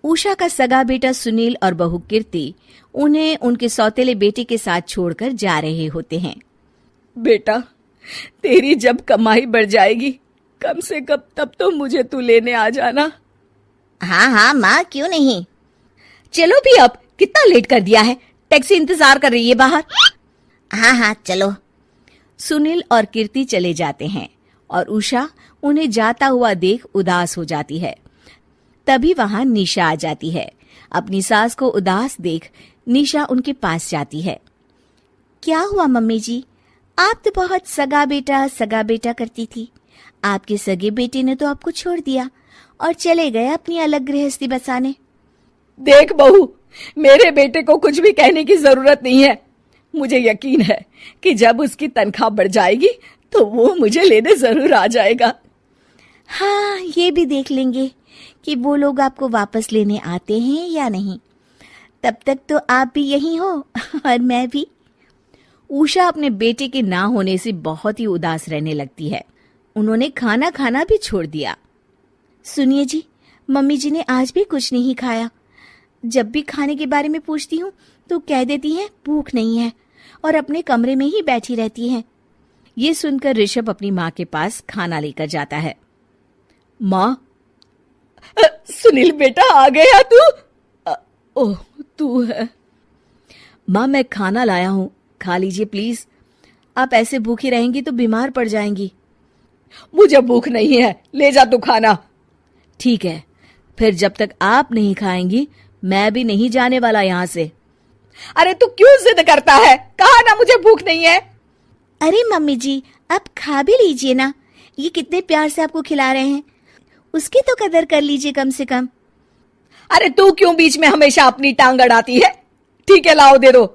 उषा का सगा बेटा सुनील और बहू कीर्ति उन्हें उनके सौतेले बेटे के साथ छोड़कर जा रहे होते हैं। बेटा, तेरी जब कमाई बढ़ जाएगी कम से कम तब तो मुझे तू लेने आ जाना। हाँ हाँ माँ, क्यों नहीं। चलो भी, अब कितना लेट कर दिया है, टैक्सी इंतजार कर रही है बाहर। हाँ हाँ चलो। सुनील और कीर्ति चले जाते हैं और उषा उन्हें जाता हुआ देख उदास हो जाती है। तभी वहां निशा आ जाती है। अपनी सास को उदास देख निशा उनके पास जाती है। क्या हुआ मम्मी जी, आप तो बहुत सगा बेटा करती थी। आपके सगे बेटे ने तो आपको छोड़ दिया और चले गए अपनी अलग गृहस्थी बसाने। देख बहू, मेरे बेटे को कुछ भी कहने की जरूरत नहीं है। मुझे यकीन है कि जब उसकी तनख्वाह बढ़ जाएगी तो वो मुझे लेने जरूर आ जाएगा। हाँ, ये भी देख लेंगे कि वो लोग आपको वापस लेने आते हैं या नहीं। तब तक तो आप भी यहीं हो और मैं भी। उषा अपने बेटे के ना होने से बहुत ही उदास रहने लगती है। उन्होंने खाना खाना भी छोड़ दिया। सुनिए जी, मम्मी जी ने आज भी कुछ नहीं खाया। जब भी खाने के बारे में पूछती हूँ तो कह देती हैं भूख नहीं है और अपने कमरे में ही बैठी रहती हैं। ये सुनकर ऋषभ अपनी माँ के पास खाना लेकर जाता है। माँ, सुनील बेटा आ गया तू? ओह, तू है। माँ, मैं खाना लाया हूँ, खा लीजिए प्लीज। आप ऐसे भूखी रहेंगी तो बीमार पड़ जाएंगी। मुझे भूख नहीं है, ले जा तू खाना। ठीक है, फिर जब तक आप नहीं खाएंगी मैं भी नहीं जाने वाला यहाँ से। अरे तू क्यों जिद करता है? कहा ना मुझे भूख नहीं है। अरे मम्मी जी, आप खा भी लीजिए ना, ये कितने प्यार से आपको खिला रहे हैं, उसकी तो कदर कर लीजिए कम से कम। अरे तू क्यों बीच में हमेशा अपनी टांग अड़ाती है? ठीक है, लाओ दे दो।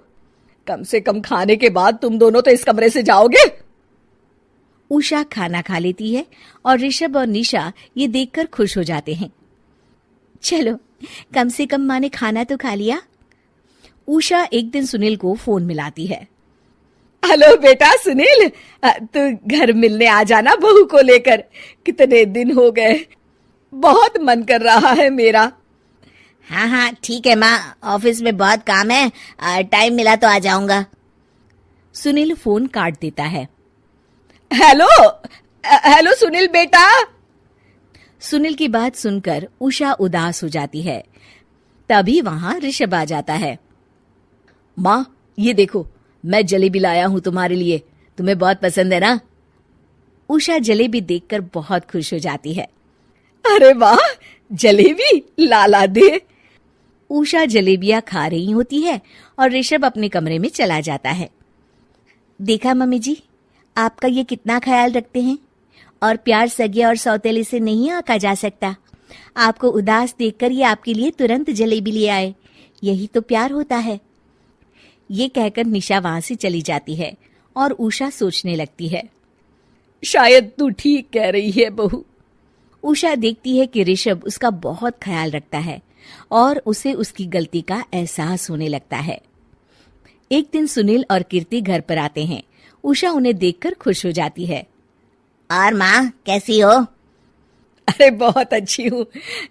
कम से कम खाने के बाद तुम दोनों तो इस कमरे से जाओगे। उषा खाना खा लेती है और ऋषभ और निशा ये देखकर खुश हो जाते हैं। चलो, कम से कम माँ ने खाना तो खा लिया। उषा एक दिन सुनील को फोन मिलाती है। हेलो बेटा सुनील, तू घर मिलने आ जाना बहू को लेकर। कितने दिन हो गए, बहुत मन कर रहा है मेरा। हाँ हाँ ठीक है माँ, ऑफिस में बहुत काम है, टाइम मिला तो आ जाऊंगा। सुनील फोन काट देता है। हेलो सुनील बेटा। सुनील की बात सुनकर उषा उदास हो जाती है। तभी वहां ऋषभ आ जाता है। माँ, ये देखो, मैं जलेबी लाया हूं तुम्हारे लिए, तुम्हें बहुत पसंद है ना? उषा जलेबी देखकर बहुत खुश हो जाती है। अरे वाह, जलेबी ला दे। उषा जलेबियां खा रही होती है और ऋषभ अपने कमरे में चला जाता है। देखा मम्मी जी, आपका ये कितना ख्याल रखते हैं, और प्यार सगे और सौतेले से नहीं आका जा सकता। आपको उदास देखकर ये आपके लिए तुरंत जलेबी ले आए, यही तो प्यार होता है। ये कहकर निशा वहां से चली जाती है और उषा सोचने लगती है, शायद तू ठीक कह रही है बहू। उषा देखती है कि ऋषभ उसका बहुत ख्याल रखता है और उसे उसकी गलती का एहसास होने लगता है। एक दिन सुनील और कीर्ति घर पर आते हैं। उषा उन्हें देखकर खुश हो जाती है। और माँ कैसी हो? अरे बहुत अच्छी हूँ।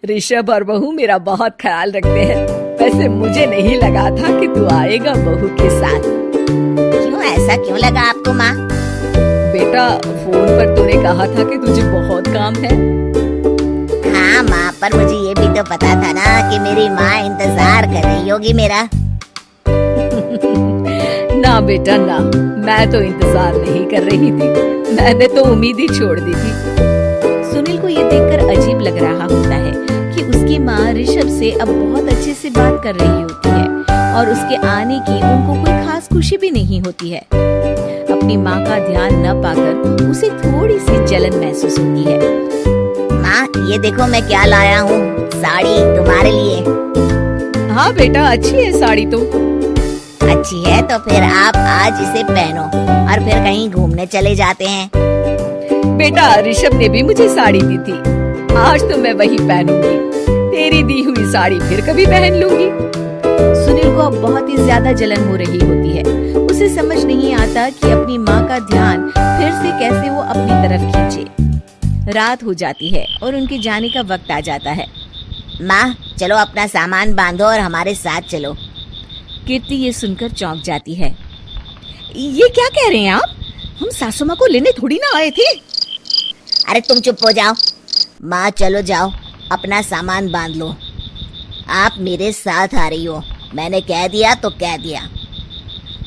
ऋषभ और बहू मेरा बहुत ख्याल रखते हैं। वैसे मुझे नहीं लगा था कि तू आएगा बहू के साथ। क्यों, ऐसा क्यों लगा आपको माँ? बेटा, फोन पर तूने कहा था कि तुझे बहुत काम है। हाँ माँ, पर मुझे ये भी तो पता था ना कि मेरी माँ इंतजार कर रही होगी मेरा। ना बेटा ना, मैं तो इंतजार नहीं कर रही थी, मैंने तो उम्मीद ही छोड़ दी थी। सुनील को ये देखकर अजीब लग रहा होता है कि उसकी माँ ऋषभ से अब बहुत अच्छे से बात कर रही होती है और उसके आने की उनको कोई खास खुशी भी नहीं होती है। अपनी माँ का ध्यान न पाकर उसे थोड़ी सी जलन महसूस होती है। माँ, ये देखो मैं क्या लाया हूँ, साड़ी तुम्हारे लिए। हाँ बेटा, अच्छी है साड़ी तो। अच्छी है तो फिर आप आज इसे पहनो और फिर कहीं घूमने चले जाते हैं। बेटा, ऋषभ ने भी मुझे साड़ी दी थी, आज तो मैं वही पहनूंगी। तेरी दी हुई साड़ी फिर कभी पहन लूंगी। सुनील को अब बहुत ही ज्यादा जलन हो रही होती है। उसे समझ नहीं आता कि अपनी माँ का ध्यान फिर से कैसे वो अपनी तरफ खींचे। रात हो जाती है और उनके जाने का वक्त आ जाता है। माँ चलो अपना सामान बांधो और हमारे साथ चलो। कीर्ति ये सुनकर चौंक जाती है। ये क्या कह रहे हैं आप? हम सासू माँ को लेने थोड़ी ना आए थे। अरे तुम चुप हो जाओ। माँ चलो जाओ, अपना सामान बांध लो। आप मेरे साथ आ रही हो, मैंने कह दिया तो कह दिया।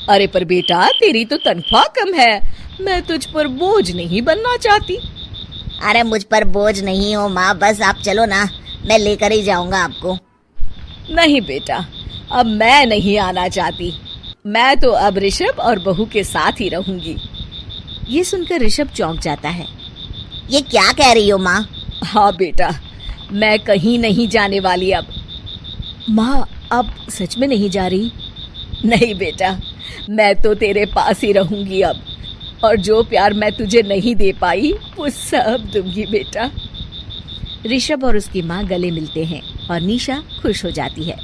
अरे पर बेटा, तेरी तो तनख्वाह कम है, मैं तुझ पर बोझ नहीं बनना चाहती। अरे मुझ पर बोझ नहीं हो माँ, बस आप चलो ना, मैं लेकर ही जाऊंगा आपको। नहीं बेटा, अब मैं नहीं आना चाहती। मैं तो अब ऋषभ और बहू के साथ ही रहूंगी। ये सुनकर ऋषभ चौंक जाता है। ये क्या कह रही हो माँ? हाँ बेटा, मैं कहीं नहीं जाने वाली अब। माँ अब सच में नहीं जा रही? नहीं बेटा, मैं तो तेरे पास ही रहूंगी अब, और जो प्यार मैं तुझे नहीं दे पाई वो सब दूंगी बेटा। ऋषभ और उसकी माँ गले मिलते हैं और निशा खुश हो जाती है।